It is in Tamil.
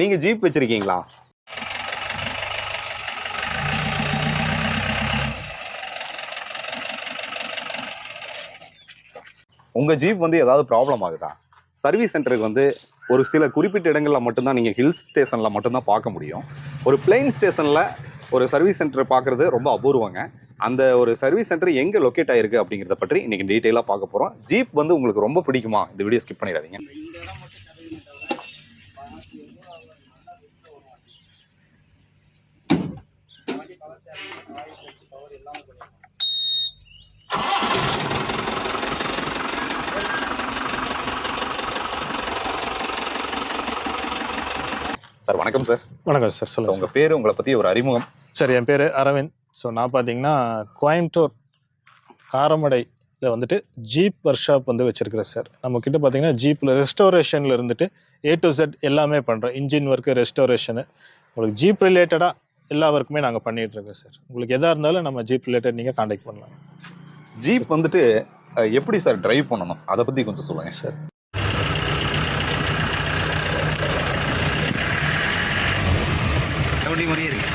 நீங்க ஜீப் வச்சிருக்கீங்களா? உங்க ஜீப் வந்து ஏதாவது ப்ராப்ளம் ஆகுதா? சர்வீஸ் சென்டருக்கு வந்து ஒரு சில குறிப்பிட்ட இடங்கள்ல மட்டும்தான் நீங்க ஹில்ஸ் ஸ்டேஷன்ல மட்டும்தான் பார்க்க முடியும். ஒரு பிளெயின் ஸ்டேஷன்ல ஒரு சர்வீஸ் சென்டர் பார்க்கறது ரொம்ப அபூர்வங்க. அந்த ஒரு சர்வீஸ் சென்டர் எங்க லொக்கேட் ஆயிருக்கு அப்படிங்கிறத பற்றி இன்னைக்கு டீட்டெயிலா பார்க்க போறோம். ஜீப் வந்து உங்களுக்கு ரொம்ப பிடிக்குமா? இந்த வீடியோ ஸ்கிப் பண்ணிடாதீங்க. சார் வணக்கம் சார். வணக்கம் சார், சொல்லுங்கள். உங்கள் பேர், உங்களை பற்றி ஒரு அறிமுகம். சார், என் பேர் அரவிந்த். ஸோ நான் பார்த்தீங்கன்னா கோயம்புத்தூர் காரமடையில் வந்துட்டு ஜீப் ஒர்க் ஷாப் வந்து வச்சுருக்கிறேன் சார். நம்மக்கிட்ட பார்த்தீங்கன்னா ஜீப்பில் ரெஸ்டோரேஷனில் இருந்துட்டு A to Z எல்லாமே பண்ணுறோம். இன்ஜின் ஒர்க்கு, ரெஸ்டோரேஷனு, உங்களுக்கு ஜீப் ரிலேட்டடாக எல்லா ஒர்க்குமே நாங்கள் பண்ணிகிட்ருக்கோம் சார். உங்களுக்கு எதாக இருந்தாலும் நம்ம ஜீப் ரிலேட்டட் நீங்கள் காண்டாக்ட் பண்ணலாம். ஜீப் வந்துட்டு எப்படி சார் டிரைவ் பண்ணணும், அதை பற்றி கொஞ்சம் சொல்லுங்கள் சார். ரவுடி மாதிரியே இருக்கு.